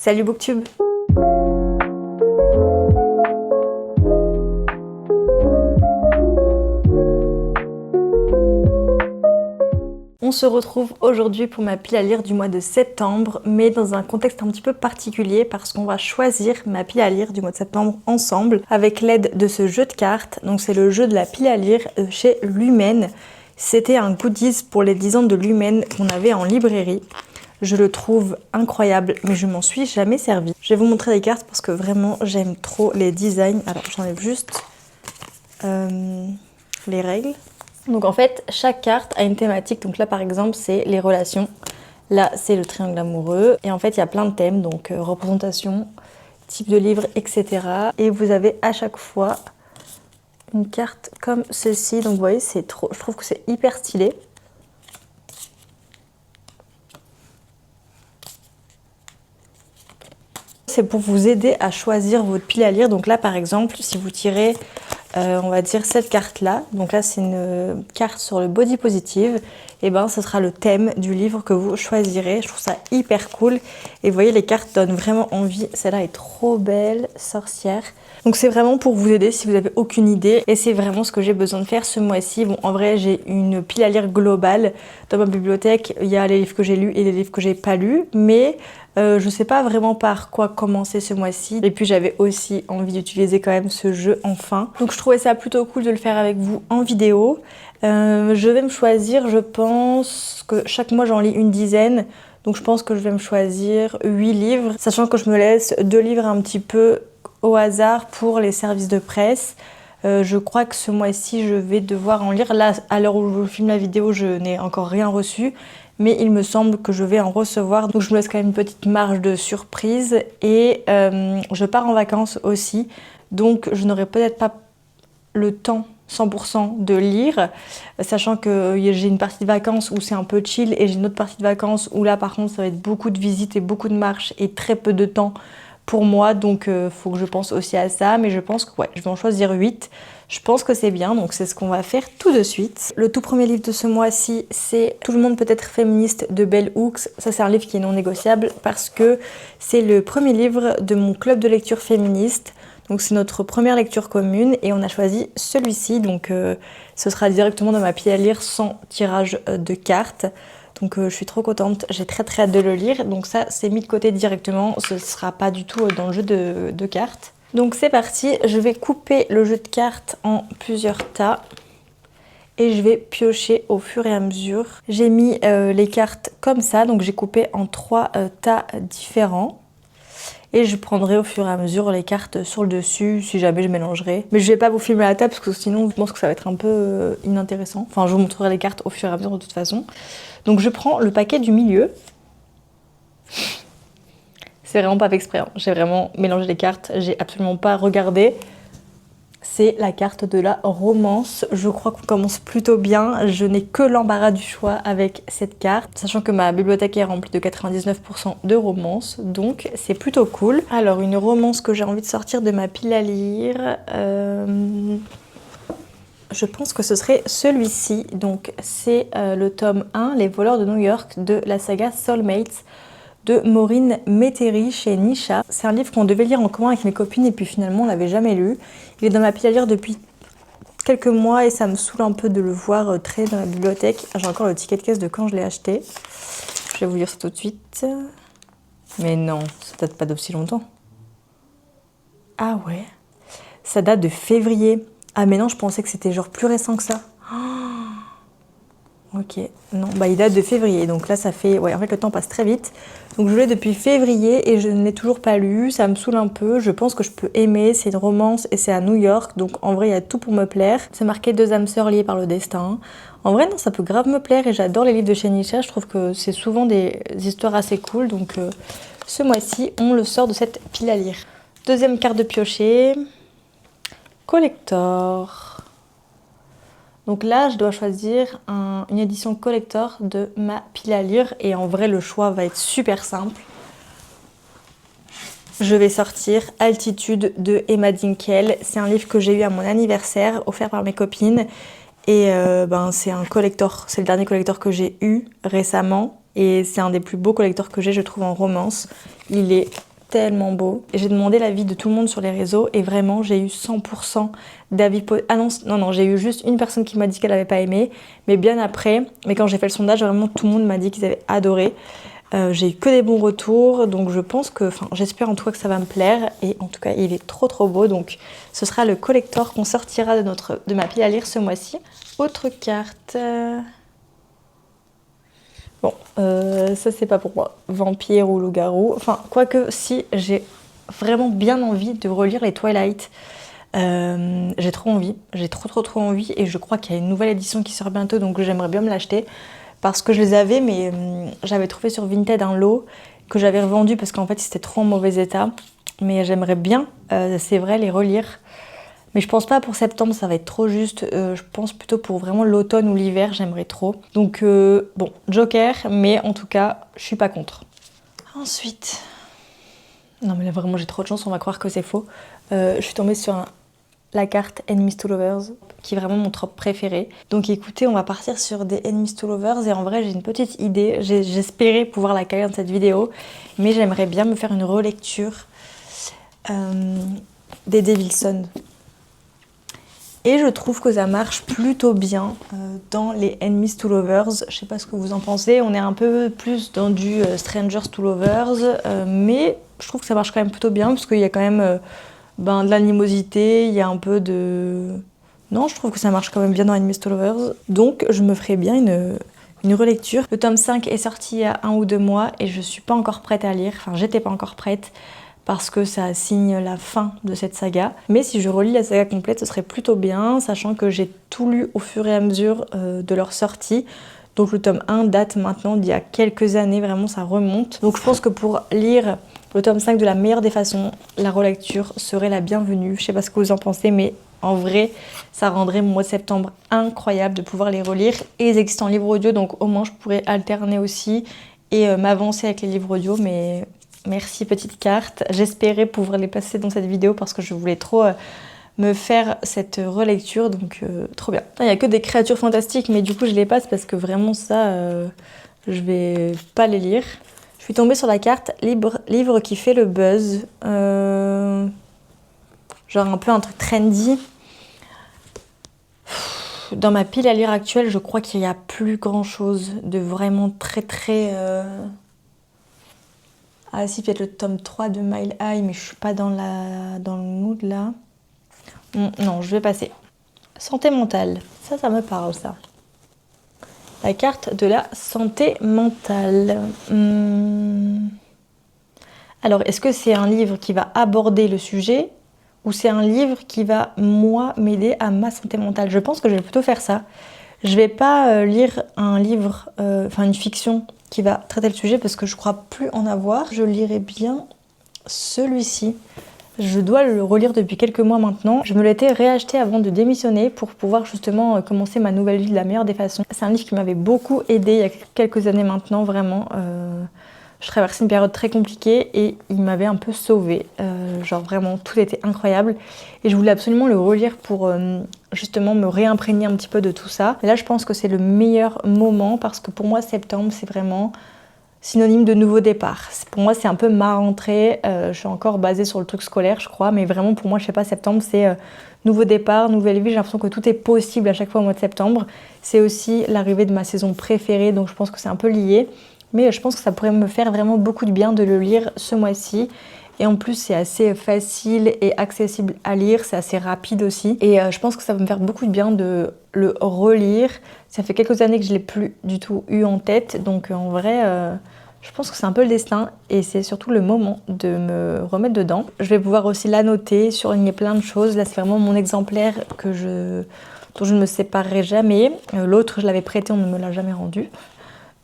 Salut Booktube! On se retrouve aujourd'hui pour ma pile à lire du mois de septembre, mais dans un contexte un petit peu particulier parce qu'on va choisir ma pile à lire du mois de septembre ensemble avec l'aide de ce jeu de cartes. Donc c'est le jeu de la pile à lire chez Lumen. C'était un goodies pour les 10 ans de Lumen qu'on avait en librairie. Je le trouve incroyable, mais je m'en suis jamais servi. Je vais vous montrer les cartes parce que vraiment j'aime trop les designs. Alors j'enlève juste les règles. Donc en fait, chaque carte a une thématique. Donc là par exemple, c'est les relations. Là, c'est le triangle amoureux. Et en fait, il y a plein de thèmes, donc représentation, type de livre, etc. Et vous avez à chaque fois une carte comme ceci. Donc vous voyez, c'est trop. Je trouve que c'est hyper stylé. C'est pour vous aider à choisir votre pile à lire. Donc là, par exemple, si vous tirez, on va dire cette carte-là, donc là, c'est une carte sur le body positive, et ben, ce sera le thème du livre que vous choisirez. Je trouve ça hyper cool. Et vous voyez, les cartes donnent vraiment envie. Celle-là est trop belle, sorcière. Donc c'est vraiment pour vous aider si vous n'avez aucune idée. Et c'est vraiment ce que j'ai besoin de faire ce mois-ci. Bon, en vrai, j'ai une pile à lire globale. Dans ma bibliothèque, il y a les livres que j'ai lus et les livres que j'ai pas lus. Mais je sais pas vraiment par quoi commencer ce mois-ci. Et puis j'avais aussi envie d'utiliser quand même ce jeu enfin. Donc je trouvais ça plutôt cool de le faire avec vous en vidéo. Je vais me choisir, je pense que chaque mois j'en lis une dizaine. Donc je pense que je vais me choisir 8 livres. Sachant que je me laisse 2 livres un petit peu au hasard pour les services de presse. Je crois que ce mois-ci je vais devoir en lire. Là, à l'heure où je filme la vidéo, je n'ai encore rien reçu. Mais il me semble que je vais en recevoir. Donc je me laisse quand même une petite marge de surprise. Et je pars en vacances aussi. Donc je n'aurai peut-être pas le temps 100% de lire. Sachant que j'ai une partie de vacances où c'est un peu chill. Et j'ai une autre partie de vacances où là par contre ça va être beaucoup de visites et beaucoup de marches. Et très peu de temps pour moi. Donc faut que je pense aussi à ça. Mais je pense que ouais, je vais en choisir 8. Je pense que c'est bien, donc c'est ce qu'on va faire tout de suite. Le tout premier livre de ce mois-ci, c'est Tout le monde peut être féministe de Bell Hooks. Ça, c'est un livre qui est non négociable parce que c'est le premier livre de mon club de lecture féministe. Donc c'est notre première lecture commune et on a choisi celui-ci. Donc ce sera directement dans ma pile à lire sans tirage de cartes. Donc je suis trop contente, j'ai très hâte de le lire. Donc ça, c'est mis de côté directement, ce ne sera pas du tout dans le jeu de cartes. Donc c'est parti, je vais couper le jeu de cartes en plusieurs tas et je vais piocher au fur et à mesure. J'ai mis les cartes comme ça, donc j'ai coupé en 3 tas différents. Et je prendrai au fur et à mesure les cartes sur le dessus, si jamais je mélangerai. Mais je vais pas vous filmer la table parce que sinon je pense que ça va être un peu inintéressant. Enfin, je vous montrerai les cartes au fur et à mesure de toute façon. Donc je prends le paquet du milieu. C'est vraiment pas fait exprès, hein. J'ai vraiment mélangé les cartes, j'ai absolument pas regardé. C'est la carte de la romance. Je crois qu'on commence plutôt bien. Je n'ai que l'embarras du choix avec cette carte. Sachant que ma bibliothèque est remplie de 99% de romances. Donc c'est plutôt cool. Alors une romance que j'ai envie de sortir de ma pile à lire. Je pense que ce serait celui-ci. Donc c'est le tome 1, Les voleurs de New York de la saga Soulmates de Maureen Métairie chez Nisha. C'est un livre qu'on devait lire en commun avec mes copines et puis finalement on l'avait jamais lu. Il est dans ma pile à lire depuis quelques mois et ça me saoule un peu de le voir traîner dans la bibliothèque. J'ai encore le ticket de caisse de quand je l'ai acheté. Je vais vous lire ça tout de suite. Mais non, ça date pas d'aussi longtemps. Ah ouais, ça date de février. Ah mais non, je pensais que c'était genre plus récent que ça. Ok, non, bah il date de février, donc là ça fait... Ouais, en fait le temps passe très vite. Donc je l'ai depuis février et je ne l'ai toujours pas lu, ça me saoule un peu. Je pense que je peux aimer, c'est une romance et c'est à New York, donc en vrai il y a tout pour me plaire. C'est marqué 2 âmes sœurs liées par le destin. En vrai non, ça peut grave me plaire et j'adore les livres de chez Nisha, je trouve que c'est souvent des histoires assez cool. Donc ce mois-ci, on le sort de cette pile à lire. Deuxième carte de piocher, collector. Donc là, je dois choisir une édition collector de ma pile à lire. Et en vrai, le choix va être super simple. Je vais sortir Altitude de Emma Dinkel. C'est un livre que j'ai eu à mon anniversaire, offert par mes copines. Et c'est un collector. C'est le dernier collector que j'ai eu récemment. Et c'est un des plus beaux collectors que j'ai, je trouve, en romance. Il est tellement beau. Et j'ai demandé l'avis de tout le monde sur les réseaux et vraiment j'ai eu 100% d'avis. Ah non, j'ai eu juste une personne qui m'a dit qu'elle avait pas aimé, mais bien après. Mais quand j'ai fait le sondage, vraiment tout le monde m'a dit qu'ils avaient adoré. J'ai eu que des bons retours, donc je pense que, j'espère en tout cas que ça va me plaire. Et en tout cas, il est trop beau. Donc ce sera le collector qu'on sortira de ma pile à lire ce mois-ci. Autre carte. Bon, ça c'est pas pour moi. Vampire ou loup-garou. Enfin, quoique, si j'ai vraiment bien envie de relire les Twilight. J'ai trop envie. J'ai trop envie. Et je crois qu'il y a une nouvelle édition qui sort bientôt, donc j'aimerais bien me l'acheter. Parce que je les avais, mais j'avais trouvé sur Vinted un lot que j'avais revendu parce qu'en fait c'était trop en mauvais état. Mais j'aimerais bien, c'est vrai, les relire. Mais je pense pas pour septembre, ça va être trop juste. Je pense plutôt pour vraiment l'automne ou l'hiver, j'aimerais trop. Donc bon, Joker, mais en tout cas, je suis pas contre. Ensuite... Non mais là vraiment j'ai trop de chance, on va croire que c'est faux. Je suis tombée sur la carte Enemies to Lovers, qui est vraiment mon trope préféré. Donc écoutez, on va partir sur des Enemies to Lovers et en vrai j'ai une petite idée. J'espérais pouvoir la caler dans cette vidéo, mais j'aimerais bien me faire une relecture des Devilson. Et je trouve que ça marche plutôt bien dans les Enemies to Lovers. Je sais pas ce que vous en pensez, on est un peu plus dans du Strangers to Lovers, mais je trouve que ça marche quand même plutôt bien parce qu'il y a quand même de l'animosité, il y a un peu de... Non, je trouve que ça marche quand même bien dans Enemies to Lovers. Donc je me ferais bien une relecture. Le tome 5 est sorti il y a 1 ou 2 mois et je suis pas encore prête à lire. Enfin, j'étais pas encore prête parce que ça signe la fin de cette saga. Mais si je relis la saga complète, ce serait plutôt bien, sachant que j'ai tout lu au fur et à mesure de leur sortie. Donc le tome 1 date maintenant d'il y a quelques années, vraiment ça remonte. Donc je pense que pour lire le tome 5 de la meilleure des façons, la relecture serait la bienvenue. Je sais pas ce que vous en pensez, mais en vrai, ça rendrait mon mois de septembre incroyable de pouvoir les relire. Et ils existent en livre audio, donc au moins je pourrais alterner aussi et m'avancer avec les livres audio. Mais merci petite carte. J'espérais pouvoir les passer dans cette vidéo parce que je voulais trop me faire cette relecture, donc trop bien. Il n'y a que des créatures fantastiques, mais du coup je les passe parce que vraiment ça, je vais pas les lire. Je suis tombée sur la carte livre qui fait le buzz. Genre un peu un truc trendy. Dans ma pile à lire actuelle, je crois qu'il n'y a plus grand chose de vraiment très... Ah si, peut-être le tome 3 de Mile High, mais je suis pas dans le mood là. Non, je vais passer. Santé mentale, ça me parle ça. La carte de la santé mentale. Alors, est-ce que c'est un livre qui va aborder le sujet ou c'est un livre qui va, moi, m'aider à ma santé mentale? Je pense que je vais plutôt faire ça. Je vais pas lire un livre, une fiction qui va traiter le sujet parce que je crois plus en avoir. Je lirai bien celui-ci. Je dois le relire depuis quelques mois maintenant. Je me l'étais réacheté avant de démissionner pour pouvoir justement commencer ma nouvelle vie de la meilleure des façons. C'est un livre qui m'avait beaucoup aidée il y a quelques années maintenant, vraiment. Je traversais une période très compliquée et il m'avait un peu sauvée. Genre vraiment, tout était incroyable. Et je voulais absolument le relire pour justement me réimprégner un petit peu de tout ça. Et là, je pense que c'est le meilleur moment parce que pour moi, septembre, c'est vraiment synonyme de nouveau départ. Pour moi, c'est un peu ma rentrée. Je suis encore basée sur le truc scolaire, je crois. Mais vraiment, pour moi, je sais pas, septembre, c'est nouveau départ, nouvelle vie. J'ai l'impression que tout est possible à chaque fois au mois de septembre. C'est aussi l'arrivée de ma saison préférée, donc je pense que c'est un peu lié. Mais je pense que ça pourrait me faire vraiment beaucoup de bien de le lire ce mois-ci. Et en plus, c'est assez facile et accessible à lire, c'est assez rapide aussi. Et je pense que ça va me faire beaucoup de bien de le relire. Ça fait quelques années que je ne l'ai plus du tout eu en tête. Donc en vrai, je pense que c'est un peu le destin. Et c'est surtout le moment de me remettre dedans. Je vais pouvoir aussi l'annoter, surligner plein de choses. Là, c'est vraiment mon exemplaire dont je ne me séparerai jamais. L'autre, je l'avais prêté, on ne me l'a jamais rendu.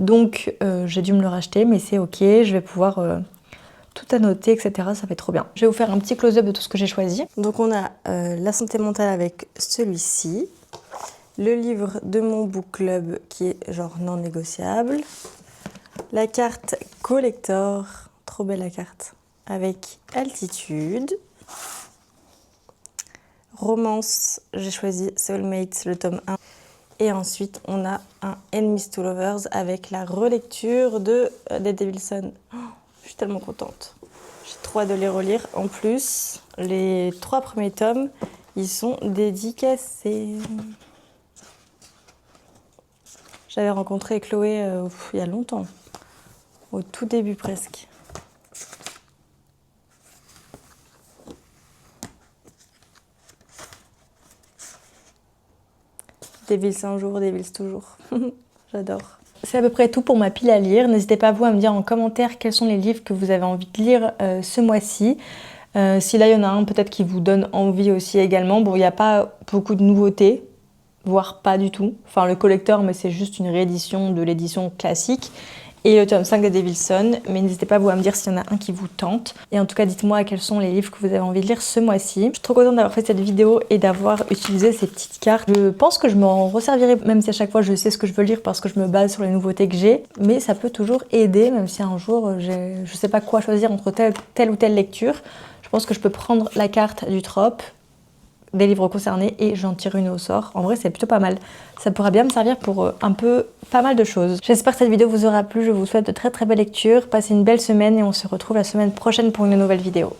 Donc j'ai dû me le racheter, mais c'est ok, je vais pouvoir tout annoter, etc. Ça fait trop bien. Je vais vous faire un petit close-up de tout ce que j'ai choisi. Donc on a la santé mentale avec celui-ci, le livre de mon book club qui est genre non négociable, la carte collector, trop belle la carte, avec Altitude, romance, j'ai choisi Soulmates, le tome 1. Et ensuite, on a un Enemies to Lovers avec la relecture de des Devilson. Oh, je suis tellement contente. J'ai trop hâte de les relire. En plus, les 3 premiers tomes, ils sont dédicacés. J'avais rencontré Chloé il y a longtemps, au tout début presque. Devils un jour, Devils toujours. J'adore. C'est à peu près tout pour ma pile à lire. N'hésitez pas vous à me dire en commentaire quels sont les livres que vous avez envie de lire ce mois-ci. Si là il y en a un peut-être qui vous donne envie aussi également. Bon, il n'y a pas beaucoup de nouveautés, voire pas du tout. Enfin le collector, mais c'est juste une réédition de l'édition classique. Et le tome 5 de Devilson, mais n'hésitez pas vous à me dire s'il y en a un qui vous tente. Et en tout cas, dites-moi quels sont les livres que vous avez envie de lire ce mois-ci. Je suis trop contente d'avoir fait cette vidéo et d'avoir utilisé ces petites cartes. Je pense que je m'en resservirai, même si à chaque fois je sais ce que je veux lire parce que je me base sur les nouveautés que j'ai. Mais ça peut toujours aider, même si un jour je sais pas quoi choisir entre telle ou telle lecture. Je pense que je peux prendre la carte du trope, des livres concernés et j'en tire une au sort. En vrai, c'est plutôt pas mal. Ça pourra bien me servir pour pas mal de choses. J'espère que cette vidéo vous aura plu. Je vous souhaite de très très belles lectures. Passez une belle semaine et on se retrouve la semaine prochaine pour une nouvelle vidéo.